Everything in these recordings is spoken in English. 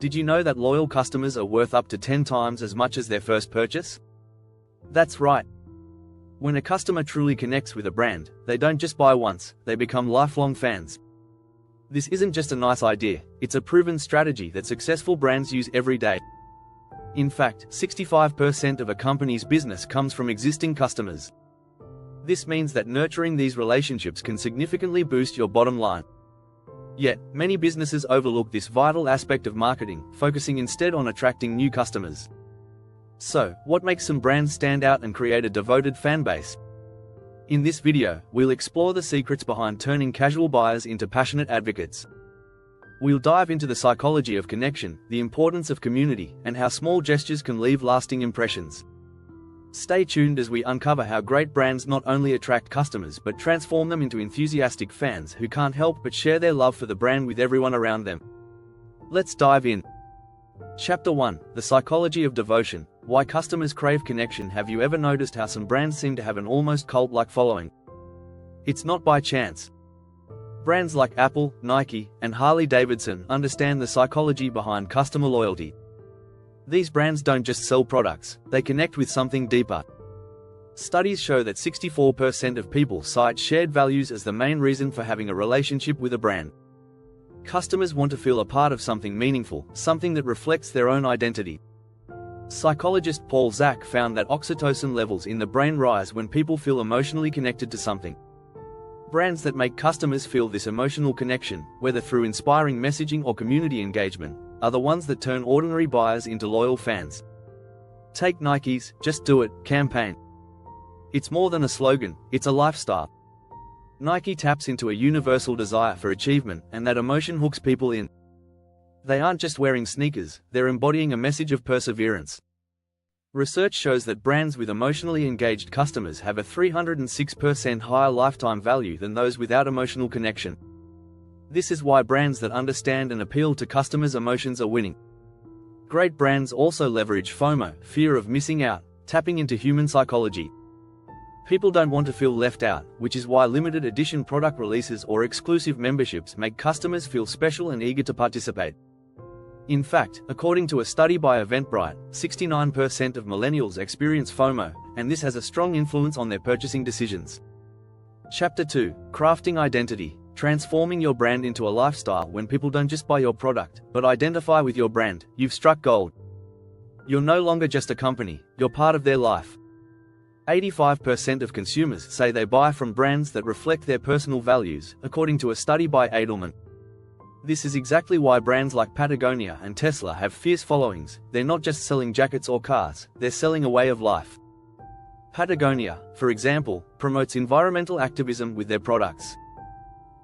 Did you know that loyal customers are worth up to 10 times as much as their first purchase? That's right. When a customer truly connects with a brand, they don't just buy once, they become lifelong fans. This isn't just a nice idea, it's a proven strategy that successful brands use every day. In fact, 65% of a company's business comes from existing customers. This means that nurturing these relationships can significantly boost your bottom line. Yet, many businesses overlook this vital aspect of marketing, focusing instead on attracting new customers. So, what makes some brands stand out and create a devoted fan base? In this video, we'll explore the secrets behind turning casual buyers into passionate advocates. We'll dive into the psychology of connection, the importance of community, and how small gestures can leave lasting impressions. Stay tuned as we uncover how great brands not only attract customers but transform them into enthusiastic fans who can't help but share their love for the brand with everyone around them. Let's dive in. Chapter 1: The Psychology of Devotion. Why customers crave connection. Have you ever noticed how some brands seem to have an almost cult-like following? It's not by chance. Brands like Apple, Nike, and Harley-Davidson understand the psychology behind customer loyalty. These brands don't just sell products, they connect with something deeper. Studies show that 64% of people cite shared values as the main reason for having a relationship with a brand. Customers want to feel a part of something meaningful, something that reflects their own identity. Psychologist Paul Zak found that oxytocin levels in the brain rise when people feel emotionally connected to something. Brands that make customers feel this emotional connection, whether through inspiring messaging or community engagement, are the ones that turn ordinary buyers into loyal fans. Take Nike's "Just Do It" campaign. It's more than a slogan, it's a lifestyle. Nike taps into a universal desire for achievement, and that emotion hooks people in. They aren't just wearing sneakers, they're embodying a message of perseverance. Research shows that brands with emotionally engaged customers have a 306% higher lifetime value than those without emotional connection. This is why brands that understand and appeal to customers' emotions are winning. Great brands also leverage FOMO, fear of missing out, tapping into human psychology. People don't want to feel left out, which is why limited edition product releases or exclusive memberships make customers feel special and eager to participate. In fact, according to a study by Eventbrite, 69% of millennials experience FOMO, and this has a strong influence on their purchasing decisions. Chapter 2: Crafting Identity. Transforming your brand into a lifestyle. When people don't just buy your product, but identify with your brand, you've struck gold. You're no longer just a company, you're part of their life. 85% of consumers say they buy from brands that reflect their personal values, according to a study by Edelman. This is exactly why brands like Patagonia and Tesla have fierce followings. They're not just selling jackets or cars, they're selling a way of life. Patagonia, for example, promotes environmental activism with their products.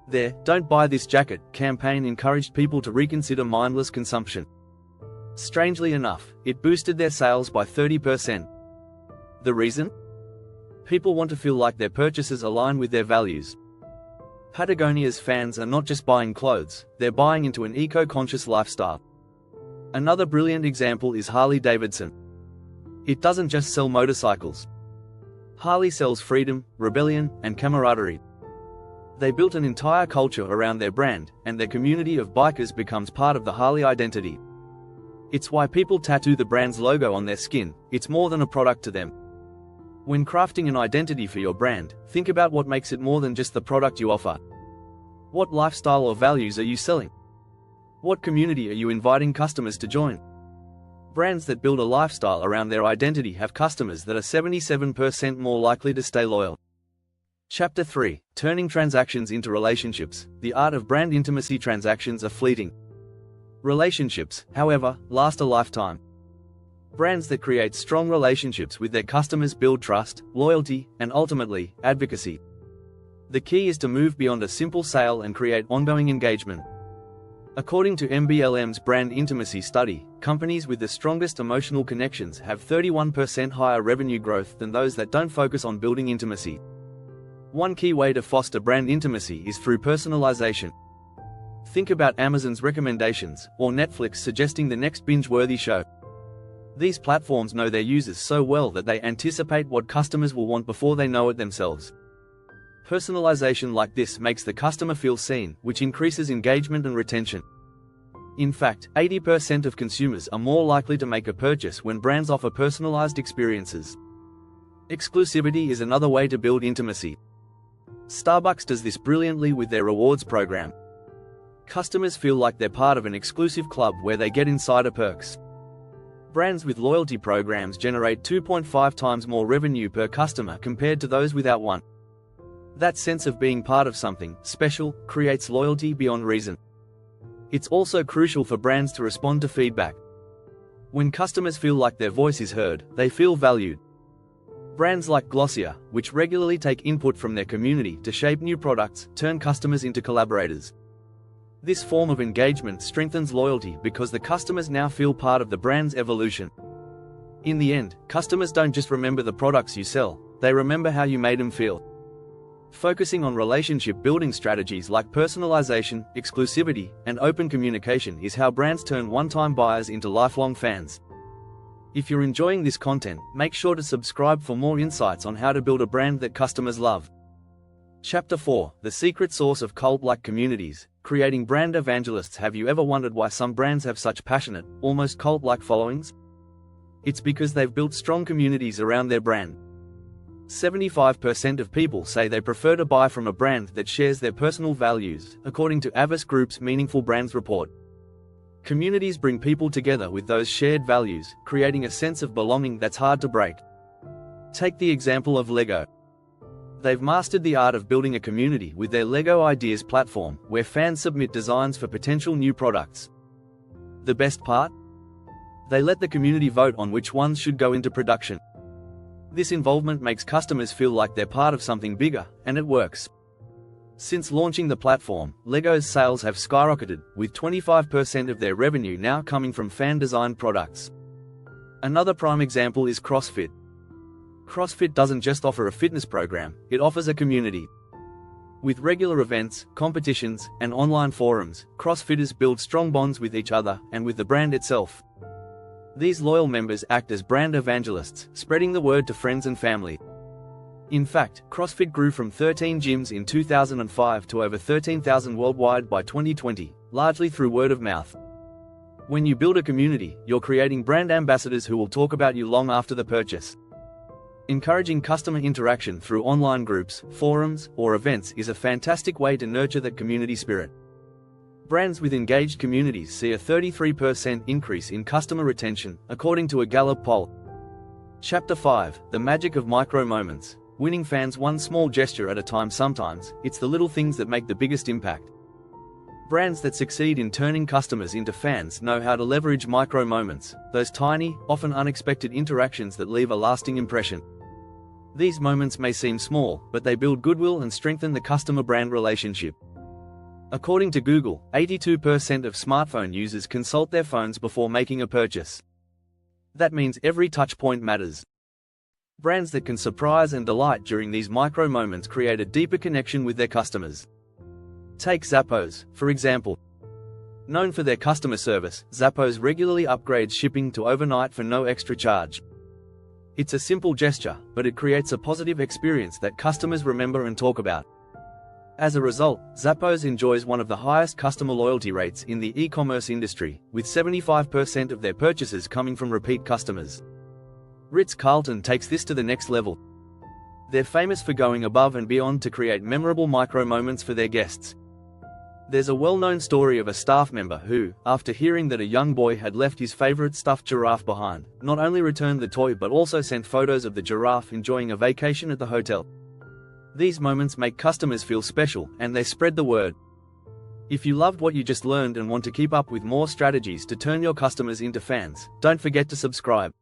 Their "Don't Buy This Jacket" campaign encouraged people to reconsider mindless consumption. Strangely enough, it boosted their sales by 30%. The reason? People want to feel like their purchases align with their values. Patagonia's fans are not just buying clothes, they're buying into an eco-conscious lifestyle. Another brilliant example is Harley-Davidson. It doesn't just sell motorcycles. Harley sells freedom, rebellion, and camaraderie. They built an entire culture around their brand, and their community of bikers becomes part of the Harley identity. It's why people tattoo the brand's logo on their skin. It's more than a product to them. When crafting an identity for your brand, think about what makes it more than just the product you offer. What lifestyle or values are you selling? What community are you inviting customers to join? Brands that build a lifestyle around their identity have customers that are 77% more likely to stay loyal. Chapter 3: Turning Transactions into Relationships. The art of brand intimacy. Transactions are fleeting. Relationships, however, last a lifetime. Brands that create strong relationships with their customers build trust, loyalty, and ultimately, advocacy. The key is to move beyond a simple sale and create ongoing engagement. According to MBLM's brand intimacy study, companies with the strongest emotional connections have 31% higher revenue growth than those that don't focus on building intimacy. One key way to foster brand intimacy is through personalization. Think about Amazon's recommendations, or Netflix suggesting the next binge-worthy show. These platforms know their users so well that they anticipate what customers will want before they know it themselves. Personalization like this makes the customer feel seen, which increases engagement and retention. In fact, 80% of consumers are more likely to make a purchase when brands offer personalized experiences. Exclusivity is another way to build intimacy. Starbucks does this brilliantly with their rewards program. Customers feel like they're part of an exclusive club where they get insider perks. Brands with loyalty programs generate 2.5 times more revenue per customer compared to those without one. That sense of being part of something special creates loyalty beyond reason. It's also crucial for brands to respond to feedback. When customers feel like their voice is heard, they feel valued. Brands like Glossier, which regularly take input from their community to shape new products, turn customers into collaborators. This form of engagement strengthens loyalty because the customers now feel part of the brand's evolution. In the end, customers don't just remember the products you sell, they remember how you made them feel. Focusing on relationship-building strategies like personalization, exclusivity, and open communication is how brands turn one-time buyers into lifelong fans. If you're enjoying this content, make sure to subscribe for more insights on how to build a brand that customers love. Chapter 4: The Secret Sauce of Cult-like Communities, Creating Brand Evangelists. Have you ever wondered why some brands have such passionate, almost cult-like followings? It's because they've built strong communities around their brand. 75% of people say they prefer to buy from a brand that shares their personal values, according to Avis Group's Meaningful Brands report. Communities bring people together with those shared values, creating a sense of belonging that's hard to break. Take the example of Lego. They've mastered the art of building a community with their Lego Ideas platform, where fans submit designs for potential new products. The best part? They let the community vote on which ones should go into production. This involvement makes customers feel like they're part of something bigger, and it works. Since launching the platform, Lego's sales have skyrocketed, with 25% of their revenue now coming from fan-designed products. Another prime example is CrossFit. CrossFit doesn't just offer a fitness program, it offers a community. With regular events, competitions, and online forums, CrossFitters build strong bonds with each other and with the brand itself. These loyal members act as brand evangelists, spreading the word to friends and family. In fact, CrossFit grew from 13 gyms in 2005 to over 13,000 worldwide by 2020, largely through word of mouth. When you build a community, you're creating brand ambassadors who will talk about you long after the purchase. Encouraging customer interaction through online groups, forums, or events is a fantastic way to nurture that community spirit. Brands with engaged communities see a 33% increase in customer retention, according to a Gallup poll. Chapter 5: The Magic of Micro Moments. Winning fans one small gesture at a time. Sometimes, it's the little things that make the biggest impact. Brands that succeed in turning customers into fans know how to leverage micro moments, those tiny, often unexpected interactions that leave a lasting impression. These moments may seem small, but they build goodwill and strengthen the customer-brand relationship. According to Google, 82% of smartphone users consult their phones before making a purchase. That means every touchpoint matters. Brands that can surprise and delight during these micro moments create a deeper connection with their customers. Take Zappos, for example. Known for their customer service, Zappos regularly upgrades shipping to overnight for no extra charge. It's a simple gesture, but it creates a positive experience that customers remember and talk about. As a result, Zappos enjoys one of the highest customer loyalty rates in the e-commerce industry, with 75% of their purchases coming from repeat customers. Ritz-Carlton takes this to the next level. They're famous for going above and beyond to create memorable micro moments for their guests. There's a well-known story of a staff member who, after hearing that a young boy had left his favorite stuffed giraffe behind, not only returned the toy but also sent photos of the giraffe enjoying a vacation at the hotel. These moments make customers feel special, and they spread the word. If you loved what you just learned and want to keep up with more strategies to turn your customers into fans, don't forget to subscribe.